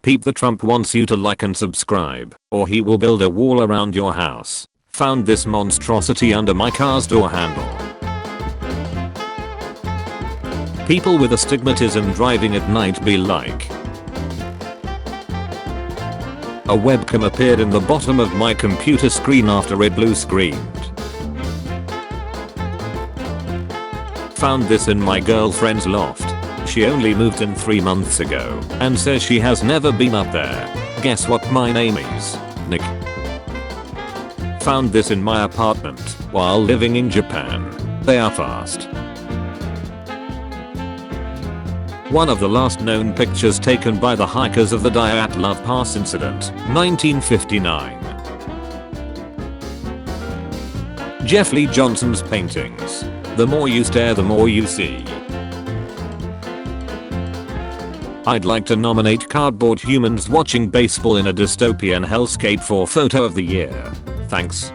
Peep the Trump wants you to like and subscribe, or he will build a wall around your house. Found this monstrosity under my car's door handle. People with astigmatism driving at night be like. A webcam appeared in the bottom of my computer screen after it blue screened. Found this in my girlfriend's loft. She only moved in 3 months ago and says she has never been up there. Guess what my name is? Nick. Found this in my apartment while living in Japan. They are fast. One of the last known pictures taken by the hikers of the Dyatlov Pass incident, 1959. Jeff Lee Johnson's paintings. The more you stare, the more you see. I'd like to nominate Cardboard Humans Watching Baseball in a Dystopian Hellscape for Photo of the Year. Thanks.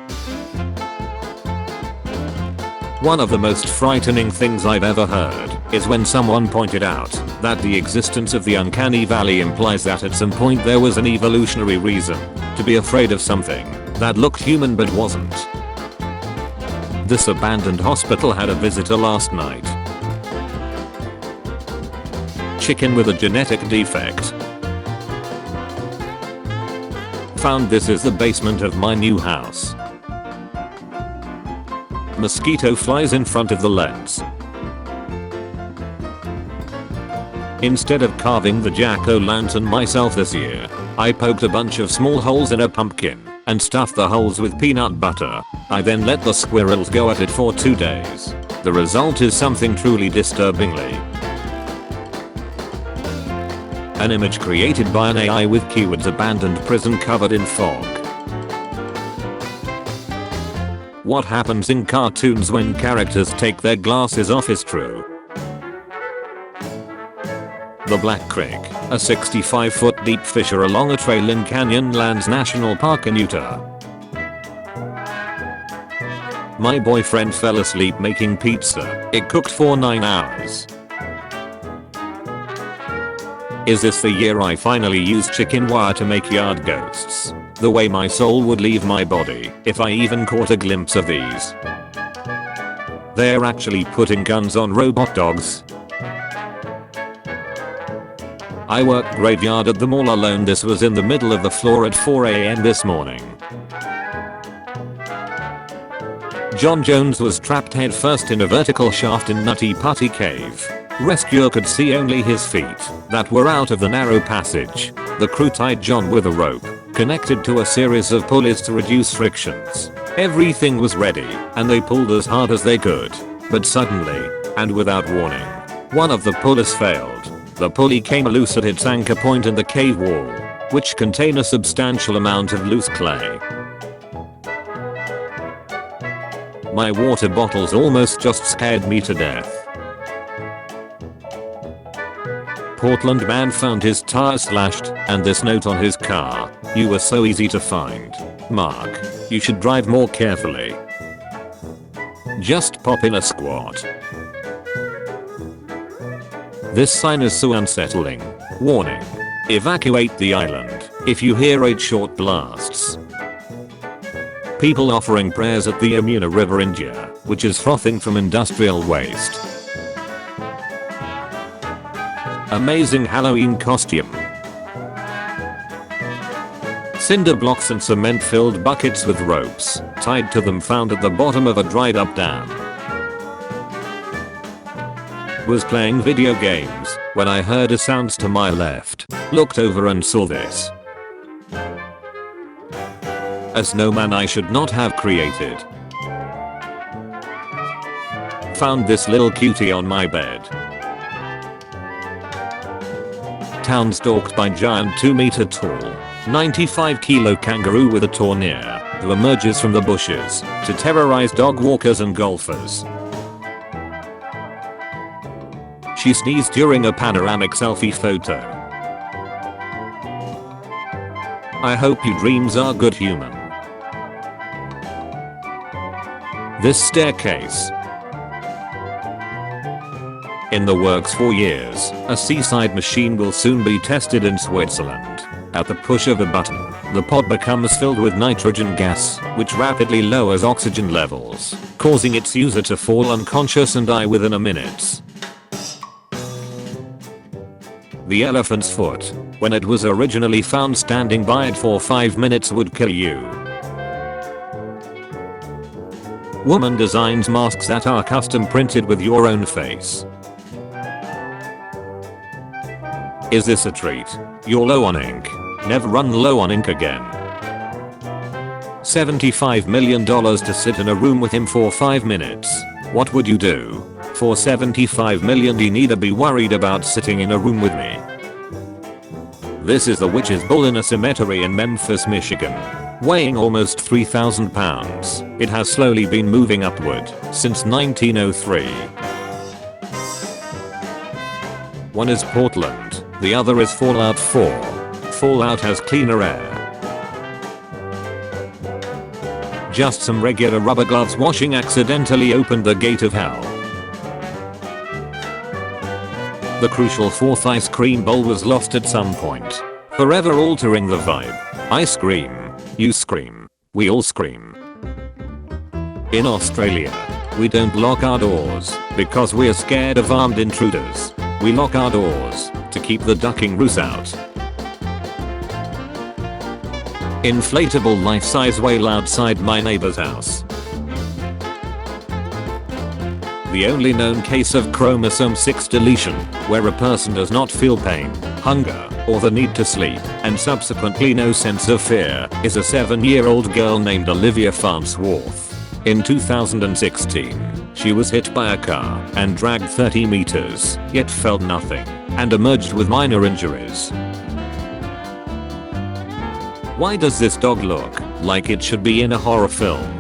One of the most frightening things I've ever heard is when someone pointed out that the existence of the Uncanny Valley implies that at some point there was an evolutionary reason to be afraid of something that looked human but wasn't. This abandoned hospital had a visitor last night. Chicken with a genetic defect. Found this is the basement of my new house. Mosquito flies in front of the lens. Instead of carving the jack-o'-lantern myself this year, I poked a bunch of small holes in a pumpkin and stuffed the holes with peanut butter. I then let the squirrels go at it for 2 days. The result is something truly disturbingly. An image created by an AI with keywords abandoned prison covered in fog. What happens in cartoons when characters take their glasses off is true. The Black Creek, a 65-foot deep fissure along a trail in Canyonlands National Park in Utah. My boyfriend fell asleep making pizza. It cooked for 9 hours. Is this the year I finally used chicken wire to make yard ghosts? The way my soul would leave my body if I even caught a glimpse of these. They're actually putting guns on robot dogs. I worked graveyard at the mall alone. This was in the middle of the floor at 4 AM this morning. John Jones was trapped headfirst in a vertical shaft in Nutty Putty Cave. Rescuer could see only his feet that were out of the narrow passage. The crew tied John with a rope connected to a series of pulleys to reduce frictions. Everything was ready and they pulled as hard as they could. But suddenly, and without warning, one of the pulleys failed. The pulley came loose at its anchor point in the cave wall, which contained a substantial amount of loose clay. My water bottles almost just scared me to death. Portland man found his tire slashed and this note on his car: "You were so easy to find. Mark, you should drive more carefully. Just pop in a squat." This sign is so unsettling. Warning: evacuate the island if you hear 8 short blasts. People offering prayers at the Yamuna River, India, which is frothing from industrial waste. Amazing Halloween costume. Cinder blocks and cement-filled buckets with ropes tied to them found at the bottom of a dried-up dam. Was playing video games when I heard a sounds to my left. Looked over and saw this. A snowman I should not have created. Found this little cutie on my bed. Town stalked by giant 2-meter tall, 95-kilo kangaroo with a tournier who emerges from the bushes to terrorize dog walkers and golfers. She sneezed during a panoramic selfie photo. I hope your dreams are good, human. This staircase. In the works for years, a seaside machine will soon be tested in Switzerland. At the push of a button, the pod becomes filled with nitrogen gas, which rapidly lowers oxygen levels, causing its user to fall unconscious and die within a minute. The elephant's foot, when it was originally found standing by it for 5 minutes, would kill you. Woman designs masks that are custom printed with your own face. Is this a treat? You're low on ink. Never run low on ink again. $75 million to sit in a room with him for 5 minutes. What would you do? For $75 million you need to be worried about sitting in a room with me. This is the witch's bull in a cemetery in Memphis, Michigan. Weighing almost 3,000 pounds, it has slowly been moving upward since 1903. One is Portland, the other is Fallout 4. Fallout has cleaner air. Just some regular rubber gloves washing accidentally opened the gate of hell. The crucial fourth ice cream bowl was lost at some point, forever altering the vibe. I scream. You scream. We all scream. In Australia, we don't lock our doors because we're scared of armed intruders. We lock our doors to keep the ducking roos out. Inflatable life-size whale outside my neighbor's house. The only known case of chromosome 6 deletion, where a person does not feel pain, hunger, or the need to sleep, and subsequently no sense of fear, is a 7-year-old girl named Olivia Farnsworth. In 2016, she was hit by a car and dragged 30 meters, yet felt nothing, and emerged with minor injuries. Why does this dog look like it should be in a horror film?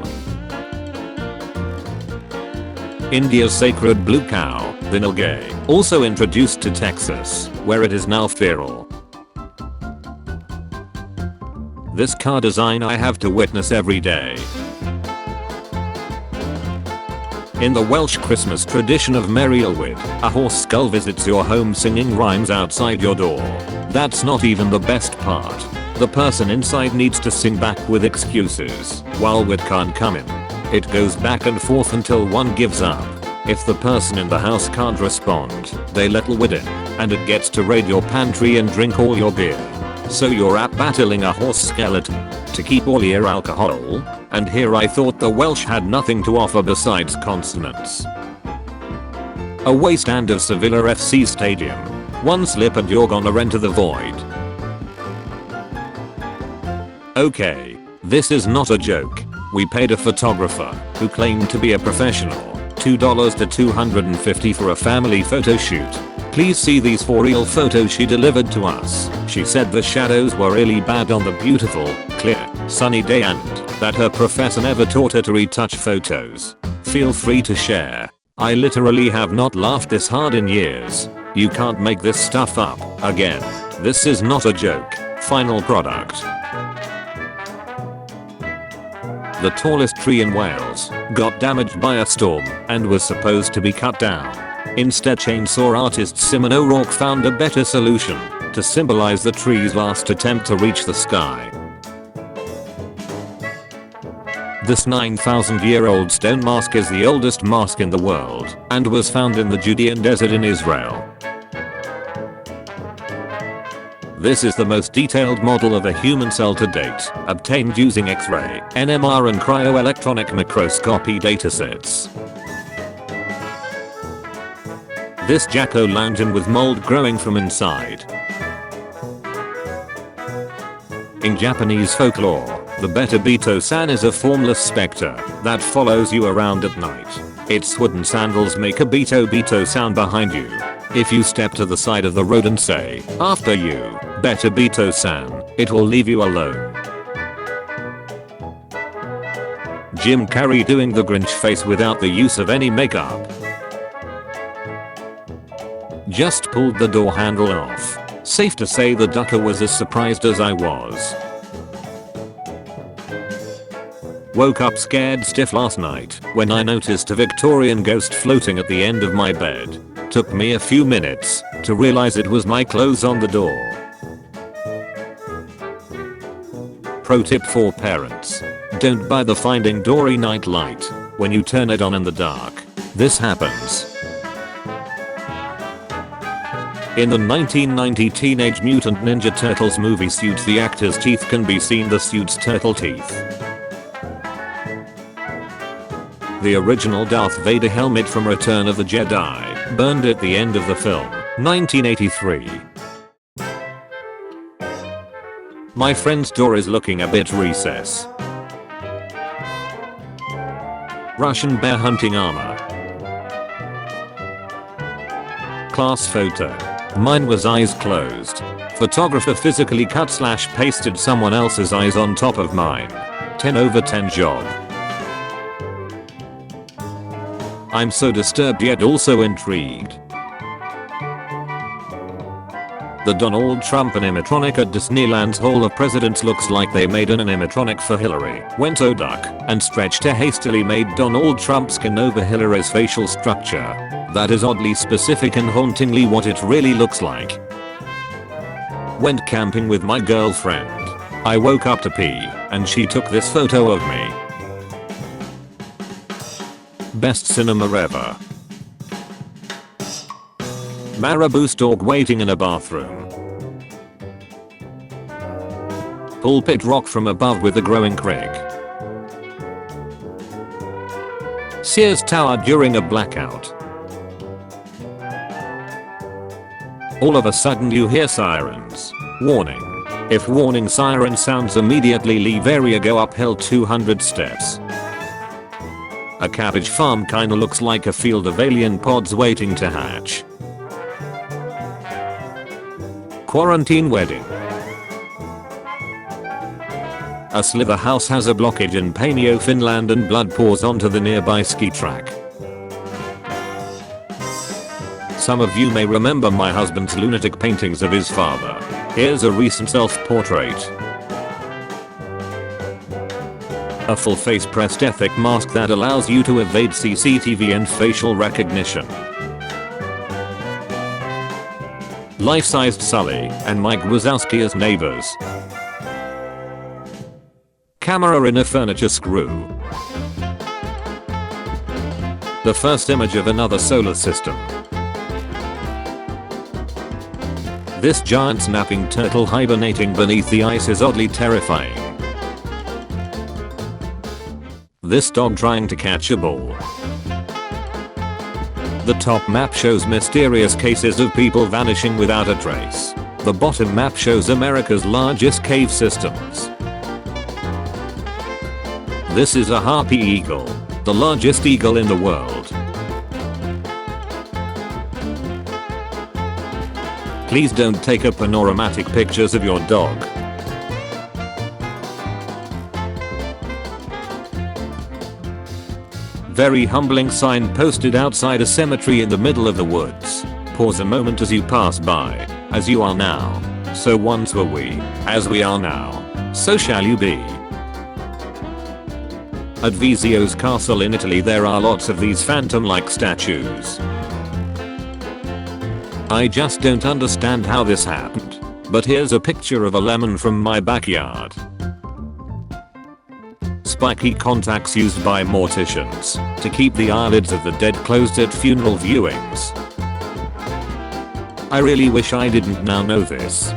India's sacred blue cow, the Nilgai, also introduced to Texas, where it is now feral. This car design I have to witness every day. In the Welsh Christmas tradition of Merry Ulwyd, a horse skull visits your home singing rhymes outside your door. That's not even the best part. The person inside needs to sing back with excuses, while Ulwyd can't come in. It goes back and forth until one gives up. If the person in the house can't respond, they let Ulwyd in, and it gets to raid your pantry and drink all your beer. So you're at battling a horse skeleton to keep all your alcohol, and here I thought the Welsh had nothing to offer besides consonants. Away stand of Sevilla FC Stadium. One slip and you're gonna enter the void. Okay, this is not a joke. We paid a photographer, who claimed to be a professional, $2 to $250 for a family photo shoot. Please see these for real photos she delivered to us. She said the shadows were really bad on the beautiful, clear, sunny day and that her professor never taught her to retouch photos. Feel free to share. I literally have not laughed this hard in years. You can't make this stuff up. Again, this is not a joke. Final product. The tallest tree in Wales got damaged by a storm and was supposed to be cut down. Instead, chainsaw artist Simon O'Rourke found a better solution to symbolize the tree's last attempt to reach the sky. This 9,000-year-old stone mask is the oldest mask in the world and was found in the Judean desert in Israel. This is the most detailed model of a human cell to date, obtained using X-ray, NMR and cryo-electronic microscopy datasets. This jack-o'-lantern with mold growing from inside. In Japanese folklore, the Betabito-san is a formless specter that follows you around at night. Its wooden sandals make a Beto-Beto sound behind you. If you step to the side of the road and say, "After you, Betabito-san," it will leave you alone. Jim Carrey doing the Grinch face without the use of any makeup. Just pulled the door handle off. Safe to say the ducker was as surprised as I was. Woke up scared stiff last night when I noticed a Victorian ghost floating at the end of my bed. Took me a few minutes to realize it was my clothes on the door. Pro tip for parents. Don't buy the Finding Dory night light when you turn it on in the dark. This happens. In the 1990 Teenage Mutant Ninja Turtles movie suit, the actor's teeth can be seen, the suit's turtle teeth. The original Darth Vader helmet from Return of the Jedi burned at the end of the film, 1983. My friend's door is looking a bit recess. Russian bear hunting armor. Class photo. Mine was eyes closed. Photographer physically cut/pasted someone else's eyes on top of mine. 10/10 job. I'm so disturbed yet also intrigued. The Donald Trump animatronic at Disneyland's Hall of Presidents looks like they made an animatronic for Hillary, went to duck, and stretched a hastily made Donald Trump skin over Hillary's facial structure. That is oddly specific and hauntingly what it really looks like. Went camping with my girlfriend. I woke up to pee, and she took this photo of me. Best cinema ever. Marabou dog waiting in a bathroom. Pulpit rock from above with a growing creek. Sears Tower during a blackout. All of a sudden you hear sirens. Warning. If warning siren sounds, immediately leave area, go uphill 200 steps. A cabbage farm kinda looks like a field of alien pods waiting to hatch. Quarantine wedding. A sliver house has a blockage in Painio, Finland, and blood pours onto the nearby ski track. Some of you may remember my husband's lunatic paintings of his father. Here's a recent self-portrait. A full-face prosthetic mask that allows you to evade CCTV and facial recognition. Life-sized Sully and Mike Wazowski as neighbors. Camera in a furniture screw. The first image of another solar system. This giant snapping turtle hibernating beneath the ice is oddly terrifying. This dog trying to catch a ball. The top map shows mysterious cases of people vanishing without a trace. The bottom map shows America's largest cave systems. This is a harpy eagle, the largest eagle in the world. Please don't take a panoramatic pictures of your dog. Very humbling sign posted outside a cemetery in the middle of the woods. Pause a moment as you pass by. As you are now, so once were we. As we are now, so shall you be. At Vizio's castle in Italy there are lots of these phantom-like statues. I just don't understand how this happened. But here's a picture of a lemon from my backyard. Spiky contacts used by morticians to keep the eyelids of the dead closed at funeral viewings. I really wish I didn't now know this.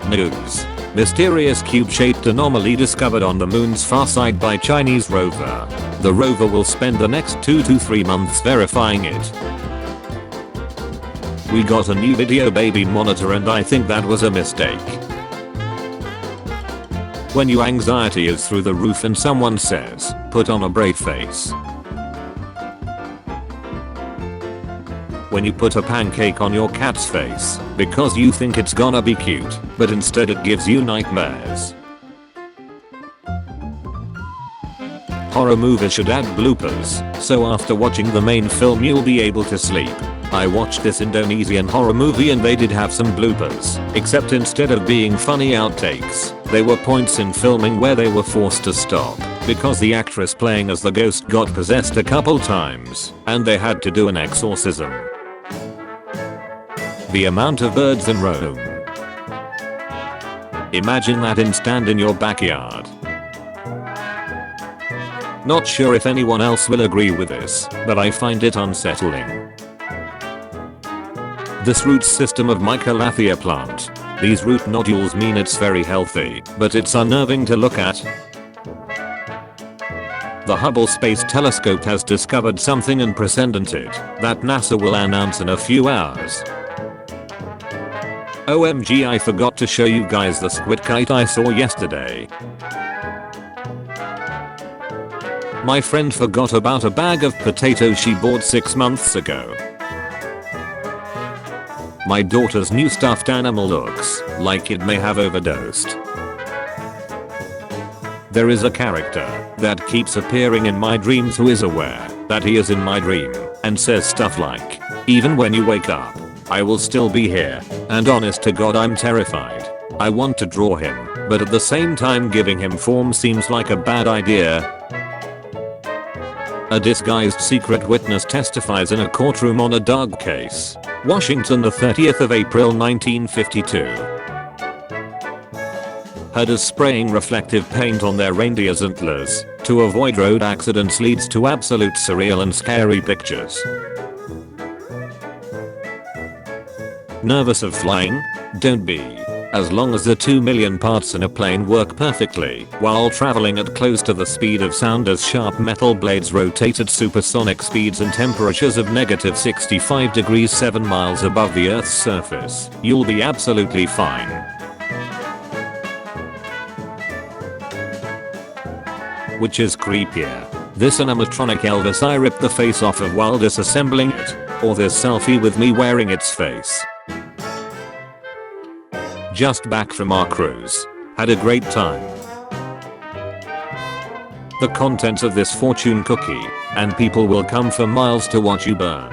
News. Mysterious cube-shaped anomaly discovered on the moon's far side by Chinese rover. The rover will spend the next 2 to 3 months verifying it. We got a new video baby monitor and I think that was a mistake. When your anxiety is through the roof and someone says, put on a brave face. When you put a pancake on your cat's face because you think it's gonna be cute, but instead it gives you nightmares. Horror movies should add bloopers, so after watching the main film you'll be able to sleep. I watched this Indonesian horror movie and they did have some bloopers, except instead of being funny outtakes, they were points in filming where they were forced to stop because the actress playing as the ghost got possessed a couple times and they had to do an exorcism. The amount of birds in Rome. Imagine that in your backyard. Not sure if anyone else will agree with this, but I find it unsettling. This root system of Mycolathia plant. These root nodules mean it's very healthy, but it's unnerving to look at. The Hubble Space Telescope has discovered something unprecedented that NASA will announce in a few hours. OMG, I forgot to show you guys the squid kite I saw yesterday. My friend forgot about a bag of potatoes she bought 6 months ago. My daughter's new stuffed animal looks like it may have overdosed. There is a character that keeps appearing in my dreams who is aware that he is in my dream and says stuff like, "Even when you wake up, I will still be here," and honest to God I'm terrified. I want to draw him, but at the same time giving him form seems like a bad idea. A disguised secret witness testifies in a courtroom on a dog case. Washington, the 30th of April 1952. Herders spraying reflective paint on their reindeer's antlers to avoid road accidents leads to absolute surreal and scary pictures. Nervous of flying? Don't be. As long as the 2 million parts in a plane work perfectly while traveling at close to the speed of sound as sharp metal blades rotate at supersonic speeds and temperatures of -65 degrees 7 miles above the Earth's surface, you'll be absolutely fine. Which is creepier? This animatronic Elvis I ripped the face off of while disassembling it, or this selfie with me wearing its face? Just back from our cruise. Had a great time. The contents of this fortune cookie, and people will come for miles to watch you burn.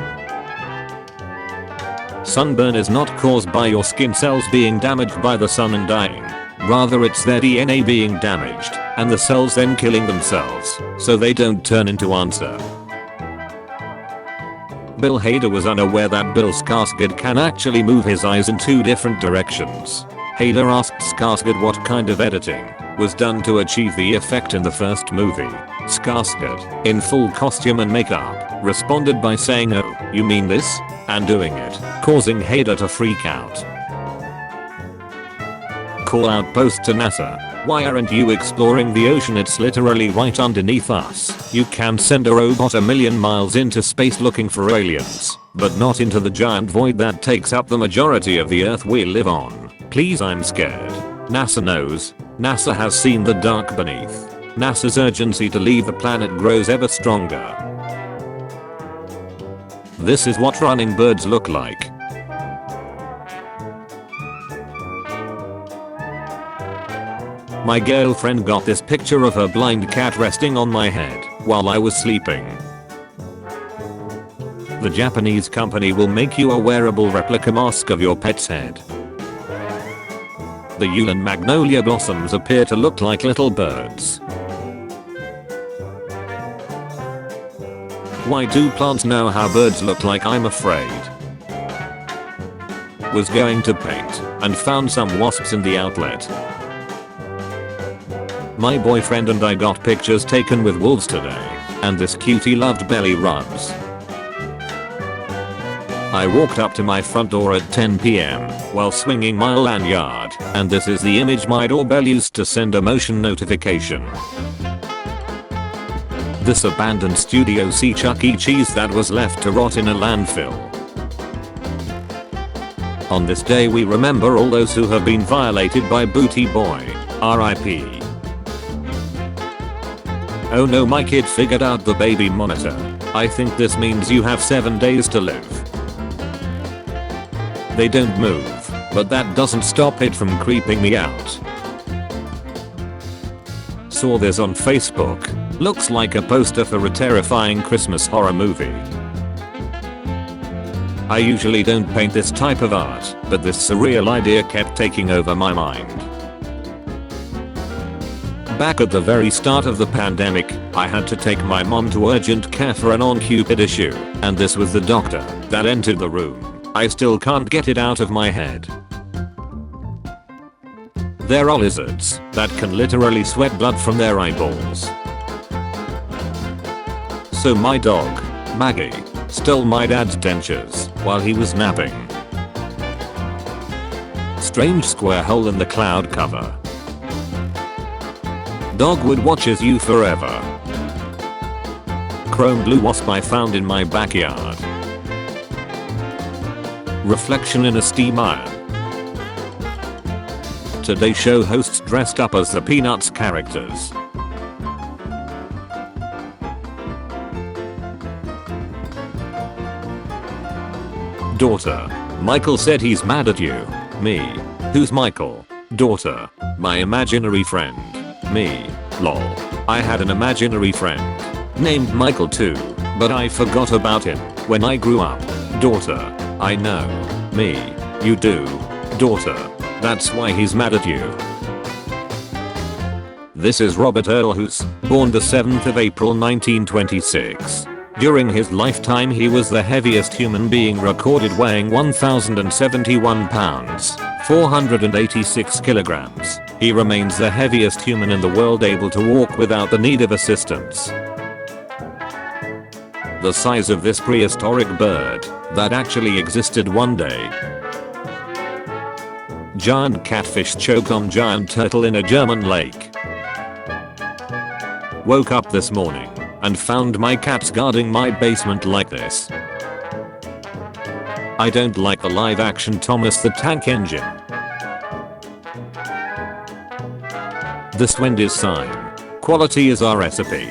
Sunburn is not caused by your skin cells being damaged by the sun and dying. Rather it's their DNA being damaged, and the cells then killing themselves, so they don't turn into answer. Bill Hader was unaware that Bill Skarsgård can actually move his eyes in 2 different directions. Hader asked Skarsgård what kind of editing was done to achieve the effect in the first movie. Skarsgård, in full costume and makeup, responded by saying, "Oh, you mean this?" and doing it, causing Hader to freak out. Call out post to NASA. Why aren't you exploring the ocean? It's literally right underneath us. You can send a robot a million miles into space looking for aliens, but not into the giant void that takes up the majority of the Earth we live on. Please, I'm scared. NASA knows. NASA has seen the dark beneath. NASA's urgency to leave the planet grows ever stronger. This is what running birds look like. My girlfriend got this picture of her blind cat resting on my head while I was sleeping. The Japanese company will make you a wearable replica mask of your pet's head. The Yulin magnolia blossoms appear to look like little birds. Why do plants know how birds look like? I'm afraid. Was going to paint and found some wasps in the outlet. My boyfriend and I got pictures taken with wolves today, and this cutie loved belly rubs. I walked up to my front door at 10 PM while swinging my lanyard, and this is the image my doorbell used to send a motion notification. This abandoned Studio C Chuck E. Cheese that was left to rot in a landfill. On this day we remember all those who have been violated by Booty Boy. RIP. Oh no, my kid figured out the baby monitor. I think this means you have 7 days to live. They don't move, but that doesn't stop it from creeping me out. Saw this on Facebook. Looks like a poster for a terrifying Christmas horror movie. I usually don't paint this type of art, but this surreal idea kept taking over my mind. Back at the very start of the pandemic, I had to take my mom to urgent care for an on-Cupid issue, and this was the doctor that entered the room. I still can't get it out of my head. There are lizards that can literally sweat blood from their eyeballs. So my dog, Maggie, stole my dad's dentures while he was napping. Strange square hole in the cloud cover. Dogwood watches you forever. Chrome blue wasp I found in my backyard. Reflection in a steam iron. Today Show hosts dressed up as the Peanuts characters. Daughter. Michael said he's mad at you. Me. Who's Michael? Daughter. My imaginary friend. Me. Lol. I had an imaginary friend named Michael too, but I forgot about him when I grew up. Daughter. I know. Me. You do. Daughter. That's why he's mad at you. This is Robert Earl Hoos, born the 7th of April 1926. During his lifetime he was the heaviest human being recorded, weighing 1,071 pounds, 486 kilograms. He remains the heaviest human in the world, able to walk without the need of assistance. The size of this prehistoric bird that actually existed one day. Giant catfish choke on giant turtle in a German lake. Woke up this morning and found my cats guarding my basement like this. I don't like the live action Thomas the Tank Engine. This Wendy's sign. Quality is our recipe.